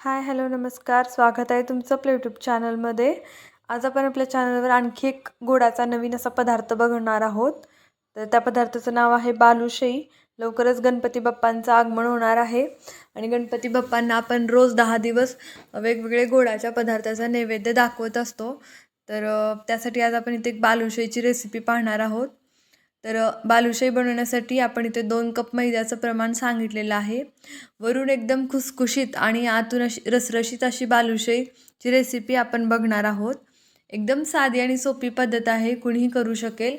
हाय, hello, नमस्कार. स्वागत आहे तुमचं आपल्या यूट्यूब चॅनलमध्ये. आज आपण आपल्या चॅनलवर आणखी एक गोडाचा नवीन असा पदार्थ बघणार आहोत. तर त्या पदार्थाचं नाव आहे बालुशाही. लवकरच गणपती बाप्पांचं आगमन होणार आहे आणि गणपती बाप्पांना आपण रोज 10 दिवस वेगवेगळे गोडाच्या पदार्थाचा नैवेद्य दाखवत असतो. तर त्यासाठी आज आपण इथे एक बालुशाहीची रेसिपी पाहणार आहोत. तर बालुशाही बनवण्यासाठी आपण इथे 2 कप मैद्याचं प्रमाण सांगितलेलं आहे. वरून एकदम खुसखुशीत आणि आतून अशी रसरशीत अशी बालुशाहीची रेसिपी आपण बघणार आहोत. एकदम साधी आणि सोपी पद्धत आहे, कुणीही करू शकेल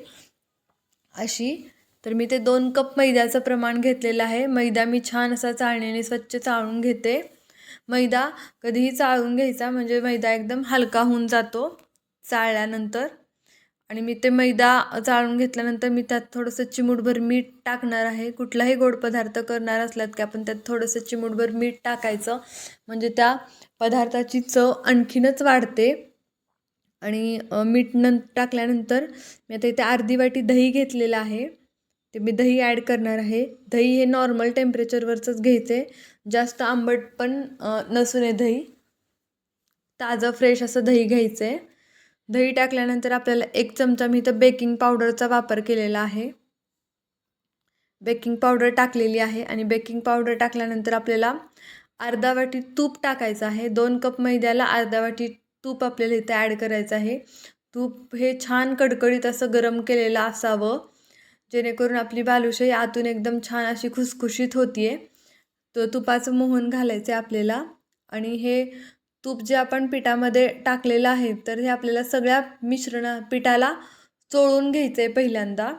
अशी. तर मी ते 2 कप मैद्याचं प्रमाण घेतलेलं आहे. मैदा मी छान असा चाळणीने स्वच्छ चाळून घेते. मैदा कधीही चाळून घ्यायचा, म्हणजे मैदा एकदम हलका होऊन जातो चाळल्यानंतर. आणि मी ते मैदा चाळून घेतल्यानंतर मी त्यात थोडंसं चिमूटभर मीठ टाकणार आहे. कुठलाही गोड पदार्थ करणार असलात की आपण त्यात थोडंसं चिमूटभर मीठ टाकायचं, म्हणजे त्या पदार्थाची चव आणखीनच वाढते. आणि मीठ टाकल्यानंतर मी आता इथे अर्धी वाटी दही घेतलेलं आहे. ते मी दही ॲड करणार आहे. दही हे नॉर्मल टेम्परेचरवरचंच घ्यायचं आहे, जास्त आंबट पण नसू नये दही. ताजं फ्रेश असं दही घ्यायचं आहे. दही टाकल्यानंतर आपल्याला 1 चमचा मी इथं बेकिंग पावडरचा वापर केलेला आहे. बेकिंग पावडर टाकलेली आहे आणि बेकिंग पावडर टाकल्यानंतर आपल्याला अर्धा वाटी तूप टाकायचं आहे. 2 कप मैद्याला अर्धा वाटी तूप आपल्याला इथं ॲड करायचं आहे. तूप हे छान कडकडीत असं गरम केलेलं असावं, जेणेकरून आपली बालुशाही आतून एकदम छान अशी खुसखुशीत होतीये. तो तुपाचं मोहन घालायचं आहे आपल्याला. आणि हे तूप जे आपण पिठामध्ये टाकलेलं आहे, तर हे आपल्याला सगळ्या पिठाला चोळून घ्यायचं आहे पहिल्यांदा.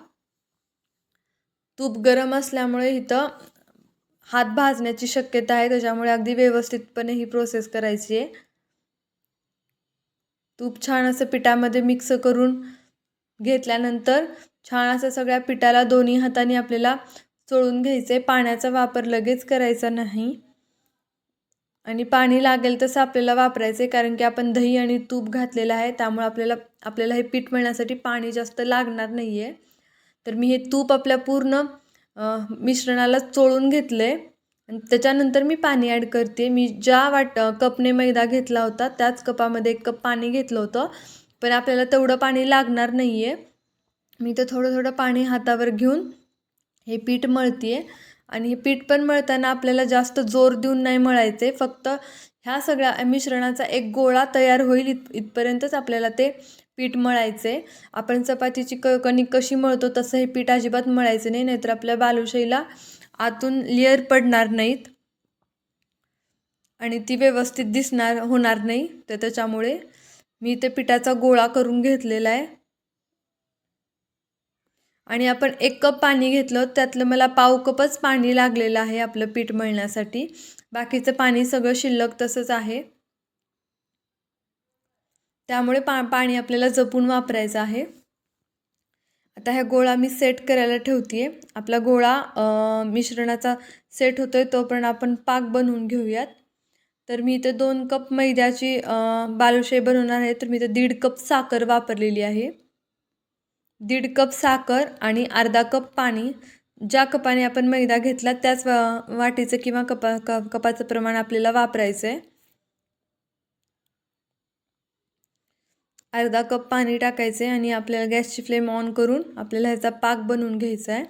तूप गरम असल्यामुळे इथं हात भाजण्याची शक्यता आहे, त्याच्यामुळे अगदी व्यवस्थितपणे ही प्रोसेस करायची आहे. तूप छान असं पिठामध्ये मिक्स करून घेतल्यानंतर छान असं सगळ्या पिठाला दोन्ही हाताने आपल्याला चोळून घ्यायचं आहे. पाण्याचा वापर लगेच करायचा नाही आणि पाणी लागेल तसं आपल्याला वापरायचं आहे, कारण की आपण दही आणि तूप घातलेलं आहे, त्यामुळे आपल्याला हे पीठ मळण्यासाठी पाणी जास्त लागणार नाही आहे. तर मी हे तूप आपल्या पूर्ण मिश्रणाला चोळून घेतलं आहे आणि त्याच्यानंतर मी पाणी ॲड करते. मी ज्या कपने मैदा घेतला होता त्याच कपामध्ये 1 कप पाणी घेतलं होतं, पण आपल्याला तेवढं पाणी लागणार नाही आहे. मी तर थोडं थोडं पाणी हातावर घेऊन हे पीठ मळते आहे. आणि हे पीठ पण मळताना आपल्याला जास्त जोर देऊन नाही मळायचे, फक्त ह्या सगळ्या मिश्रणाचा एक गोळा तयार होईल इथपर्यंतच आपल्याला ते पीठ मळायचं आहे. आपण चपातीची कणिक कशी मळतो तसं हे पीठ अजिबात मळायचं नाही, नाहीतर आपल्या बालुशाहीला आतून लेअर पडणार नाहीत आणि ती व्यवस्थित होणार नाही. तर त्याच्यामुळे मी ते पिठाचा गोळा करून घेतलेला आहे. आणि आपण 1 कप पाणी घेतलं, त्यातलं मला पाव कपच पाणी लागलेलं आहे आपलं पीठ मळण्यासाठी. बाकीचं पाणी सगळं शिल्लक तसंच आहे, त्यामुळे पाणी आपल्याला जपून वापरायचं आहे. आता हा गोळा मी सेट करायला ठेवते आहे. आपला गोळा मिश्रणाचा सेट होतोय तोपर्यंत आपण पाक बनवून घेऊयात. तर मी इथे 2 कप मैद्याची बालुशाही बनवणार आहे, तर मी इथे 1.5 कप साखर वापरलेली आहे. 1.5 कप साखर आणि अर्धा कप पाणी. ज्या कपाने आपण मैदा घेतला त्याच वाटीचं किंवा कपाचं प्रमाण आपल्याला वापरायचं आहे. अर्धा कप पाणी टाकायचे आणि आपल्याला गॅसची फ्लेम ऑन करून आपल्याला ह्याचा पाक बनवून घ्यायचा आहे.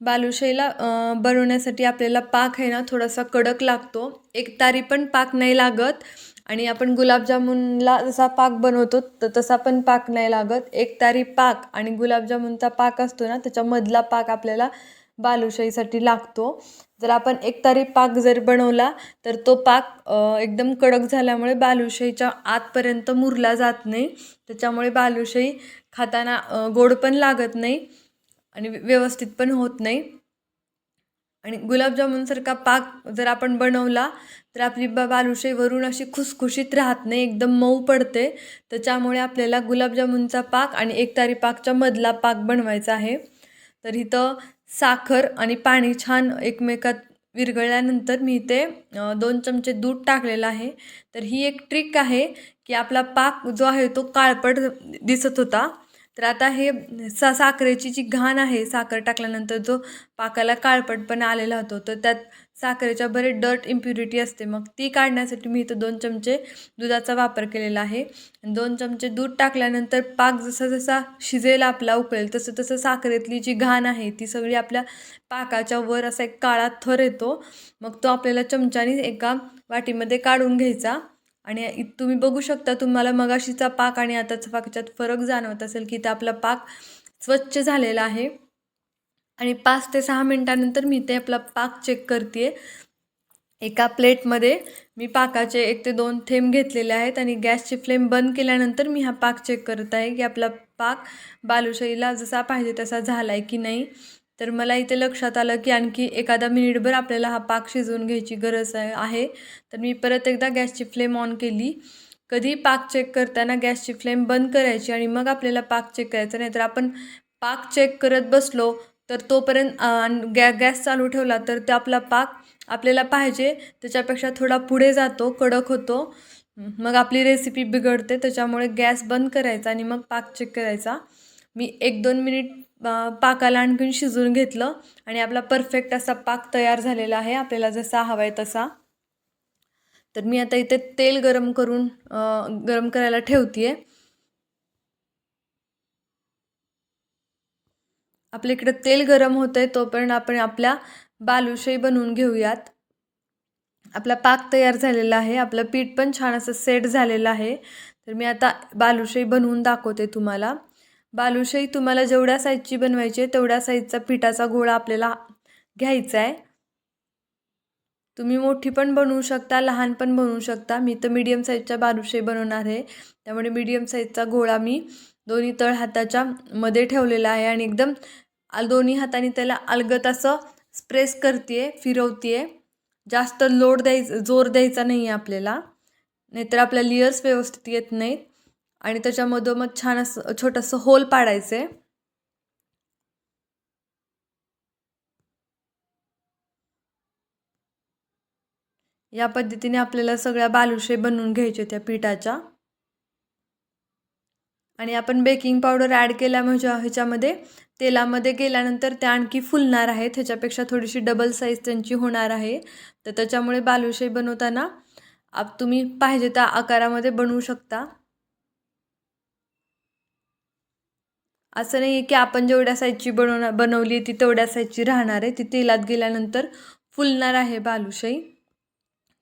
बालुशाहीला बनवण्यासाठी आपल्याला पाक आहे ना थोडासा कडक लागतो, एकतारी पण पाक नाही लागत. आणि आपण गुलाबजामुनला जसा पाक बनवतो तर तसा पण पाक नाही लागत. एकतारी पाक आणि गुलाबजामुनचा पाक असतो ना, त्याच्यामधला पाक आपल्याला बालुशाहीसाठी लागतो. जर आपण एकतारी पाक जर बनवला तर तो पाक एकदम कडक झाल्यामुळे बालुशाहीच्या आतपर्यंत मुरला जात नाही, त्याच्यामुळे बालुशाही खाताना गोड पण लागत नाही आणि व्यवस्थित पण होत नाही. आणि गुलाबजामुनसारखा पाक जर आपण बनवला तर आपली बालुशाही वरून अशी खुसखुशीत राहत नाही, एकदम मऊ पडते. त्याच्यामुळे आपल्याला गुलाबजामुनचा पाक आणि एकतारी पाकच्या मधला पाक बनवायचा आहे. तर इथं साखर आणि पाणी छान एकमेकात विरघळल्यानंतर मी इथे 2 चमचे दूध टाकलेलं आहे. तर ही एक ट्रिक आहे की आपला पाक जो आहे तो काळपट दिसत होता, तर आता हे साखरेची जी घाण आहे, साखर टाकल्यानंतर जो पाकाला काळपटपणा आलेला होतो, तर त्यात साखरेच्या बरेच डर्ट इम्प्युरिटी असते, मग ती काढण्यासाठी मी इथं 2 चमचे दुधाचा वापर केलेला आहे. 2 चमचे दूध टाकल्यानंतर पाक जसा जसा शिजेल आपला उकळेल तसं तसं साखरेतली जी घाण आहे ती सगळी आपल्या पाकाच्या वर असा एक काळा थर येतो. मग तो आपल्याला चमच्याने एका वाटीमध्ये काढून घ्यायचा. आणि तुम्ही बघू शकता, तुम्हाला मगाशीचा पाक आणि आताचा पाकाच्यात फरक जाणवत असेल की इथं आपला पाक स्वच्छ झालेला आहे. आणि 5 ते 6 मिनिटानंतर मी ते आपला पाक चेक करते. एका प्लेटमध्ये मी पाकाचे 1 ते 2 थेंब घेतलेले आहेत आणि गॅसची फ्लेम बंद केल्यानंतर मी हा पाक चेक करत आहे की आपला पाक बालुशाहीला जसा पाहिजे तसा झाला आहे की नाही. तर मला इथे लक्षात आलं की आणखी एखादा मिनिटभर आपल्याला हा पाक शिजवून घ्यायची गरज आहे. तर मी परत एकदा गॅसची फ्लेम ऑन केली. कधी पाक चेक करताना गॅसची फ्लेम बंद करायची आणि मग आपल्याला पाक चेक करायचा, नाही तर आपण पाक चेक करत बसलो तर तोपर्यंत गॅस चालू ठेवला तर ते आपला पाक आपल्याला पाहिजे त्याच्यापेक्षा थोडा पुढे जातो, कडक होतो, मग आपली रेसिपी बिघडते. त्याच्यामुळे गॅस बंद करायचा आणि मग पाक चेक करायचा. मी 1-2 मिनिट पाकाला आणखीन शिजवून घेतलं आणि आपला परफेक्ट असा पाक तयार झालेला आहे, आपल्याला जसा हवा आहे तसा. तर मी आता इथे तेल गरम करायला ठेवते. आपल्या इकडे तेल गरम होतंय तोपर्यंत आपण आपल्या बालुशाही बनवून घेऊयात. आपला पाक तयार झालेला आहे, आपलं पीठ पण छान असं सेट झालेलं आहे. तर मी आता बालुशाही बनवून दाखवते तुम्हाला. बालुशाही तुम्हाला जेवढ्या साईजची बनवायची आहे तेवढ्या साईजचा पिठाचा गोळा आपल्याला घ्यायचा आहे. तुम्ही मोठी पण बनवू शकता, लहान पण बनवू शकता. मी तर मीडियम साईजच्या बालुशाही बनवणार आहे, त्यामुळे मीडियम साईजचा गोळा मी दोन्ही तळ हाताच्या मध्ये ठेवलेला आहे आणि एकदम दोन्ही हाताने त्याला अलगद असं प्रेस करते, फिरवते. जास्त जोर द्यायचा नाही आहे आपल्याला, नाहीतर आपल्या लेयर्स व्यवस्थित येत नाहीत. आणि त्याच्यामधोमध छान असं छोटंसं होल पाडायचं आहे. या पद्धतीने आपल्याला सगळ्या बालुशाही बनवून घ्यायच्या त्या पिठाच्या. आणि आपण बेकिंग पावडर ॲड केल्यामुळे ह्याच्यामध्ये तेलामध्ये गेल्यानंतर त्या आणखी फुलणार आहेत, ह्याच्यापेक्षा थोडीशी डबल साईज त्यांची होणार आहे. तर त्याच्यामुळे बालुशाही बनवताना तुम्ही पाहिजे त्या आकारामध्ये बनवू शकता. असं नाही आहे की आपण जेवढ्या साईजची बनवली ती तेवढ्या साईजची राहणार आहे, ती तेलात गेल्यानंतर फुलणार आहे बालुशाही.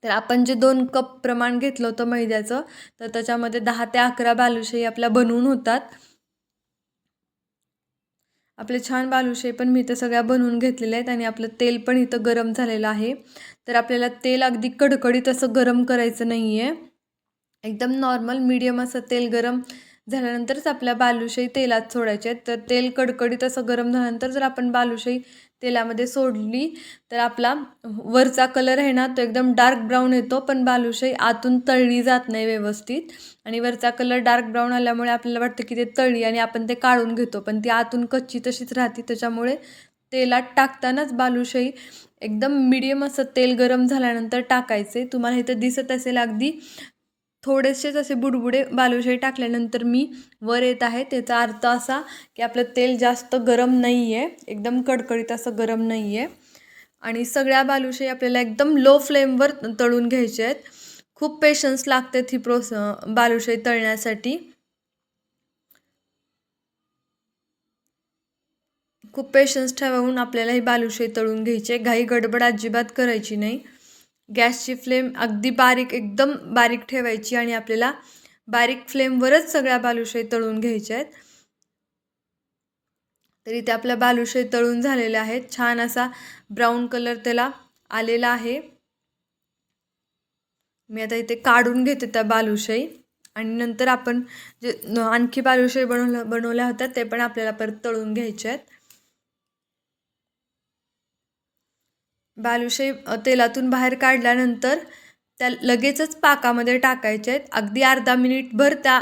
तर आपण जे 2 कप प्रमाण घेतलं होतं मैद्याचं, तर त्याच्यामध्ये 10 ते 11 बालुशाही आपल्या बनवून होतात. आपले छान बालुशाही पण मी इथं सगळ्या बनवून घेतलेल्या आहेत आणि आपलं तेल पण इथं गरम झालेलं आहे. तर आपल्याला तेल अगदी कडकडीत असं गरम करायचं नाही आहे, एकदम नॉर्मल मीडियम असं तेल गरम झाल्यानंतरच आपल्या बालुशाही तेलात सोडायचे आहेत. तर तेल कडकडीत असं गरम झाल्यानंतर जर आपण बालुशाही तेलामध्ये सोडली तर आपला वरचा कलर आहे ना तो एकदम डार्क ब्राऊन येतो, पण बालुशाही आतून तळली जात नाही व्यवस्थित. आणि वरचा कलर डार्क ब्राऊन आल्यामुळे आपल्याला वाटतं की ते तळली आणि आपण ते काढून घेतो, पण ती आतून कच्ची तशीच राहते. त्याच्यामुळे तेलात टाकतानाच बालुशाही एकदम मीडियम असं तेल गरम झाल्यानंतर टाकायचे. तुम्हाला इथं दिसत असेल अगदी थोडेसेच असे बुडबुडे बालुशाही टाकल्यानंतर मी वर येत आहे. त्याचा अर्थ असा की आपलं तेल जास्त गरम नाही आहे, एकदम कडकडीत असं गरम नाही आहे. आणि सगळ्या बालुशाही आपल्याला एकदम लो फ्लेमवर तळून घ्यायचे आहेत. खूप पेशन्स लागते ही बालुशाही तळण्यासाठी. खूप पेशन्स ठेवून आपल्याला ही बालुशाही तळून घ्यायची आहे. घाई गडबड अजिबात करायची नाही. गॅसची फ्लेम अगदी बारीक, एकदम बारीक ठेवायची आणि आपल्याला बारीक फ्लेमवरच सगळ्या बालुशाही तळून घ्यायच्या आहेत. तर इथे आपल्या बालुशाही तळून झालेल्या आहेत. छान असा ब्राऊन कलर त्याला आलेला आहे. मी आता इथे काढून घेते त्या बालुशाही आणि नंतर आपण जे आणखी बालुशाही बनवल्या होत्या ते पण आपल्याला परत तळून घ्यायचे आहेत. बालुशाही तेलातून बाहेर काढल्यानंतर त्या लगेचच पाकामध्ये टाकायचे आहेत. अगदी अर्धा मिनिटभर त्या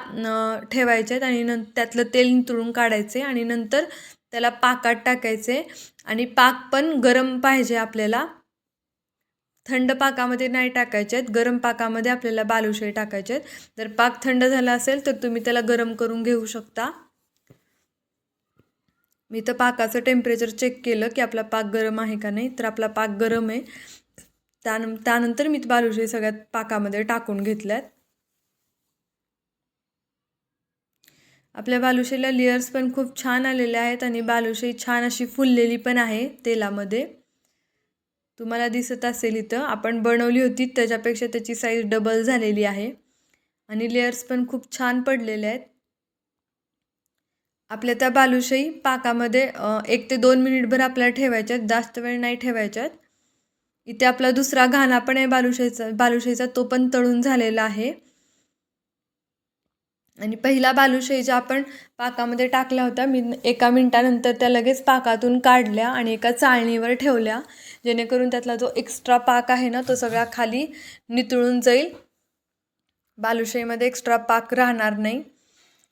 ठेवायचे आहेत आणि त्यातलं तेल नितळून काढायचे आणि नंतर त्याला पाकात टाकायचे. आणि पाक पण गरम पाहिजे आपल्याला, थंड पाकामध्ये नाही टाकायचे आहेत. गरम पाकामध्ये आपल्याला बालुशाही टाकायचे आहेत. जर पाक थंड झाला असेल तर तुम्ही त्याला गरम करून घेऊ शकता. मी तर पाकाचं टेम्परेचर चेक केलं की आपला पाक गरम आहे का नाही, तर आपला पाक गरम आहे. त्यानंतर मी बालुशाही सगळ्यात पाकामध्ये टाकून घेतल्यात. आपल्या बालुशाहीला लेयर्स पण खूप छान आलेले आहेत आणि बालुशाही छान अशी फुललेली पण आहे तेलामध्ये. तुम्हाला दिसत असेल इथं आपण बनवली होती त्याच्यापेक्षा त्याची साईज डबल झालेली आहे आणि लेयर्स पण खूप छान पडलेले आहेत. आपल्या त्या बालुशाही पाकामध्ये 1 ते 2 मिनिटभर आपल्याला ठेवायच्यात, जास्त वेळ नाही ठेवायच्यात. इथे आपला दुसरा घाना पण आहे बालुशाहीचा तो पण तळून झालेला आहे. आणि पहिला बालुशाही ज्या आपण पाकामध्ये टाकला होता मी 1 मिनिटानंतर त्या लगेच पाकातून काढल्या आणि एका चाळणीवर ठेवल्या, जेणेकरून त्यातला जो एक्स्ट्रा पाक आहे ना तो सगळा खाली नितळून जाईल. बालुशाहीमध्ये एक्स्ट्रा पाक राहणार नाही.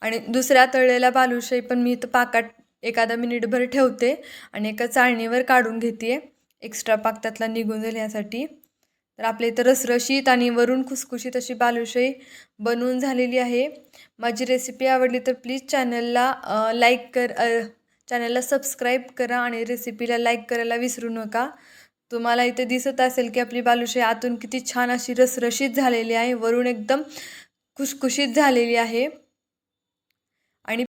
आणि दुसऱ्या तळलेल्या बालुशाही पण मी इथं पाकात एखादा मिनिटभर ठेवते आणि एका चाळणीवर काढून घेते एक्स्ट्रा पाक त्यातला निघून जाईल यासाठी. तर आपल्या इथं रसरशीत आणि वरून खुसखुशीत अशी बालुशाही बनवून झालेली आहे. माझी रेसिपी आवडली तर प्लीज चॅनलला सबस्क्राईब करा आणि रेसिपीला लाईक करायला विसरू नका. तुम्हाला इथे दिसत असेल की आपली बालुशाही आतून किती छान अशी रसरशीत झालेली आहे, वरून एकदम खुसखुशीत झालेली आहे.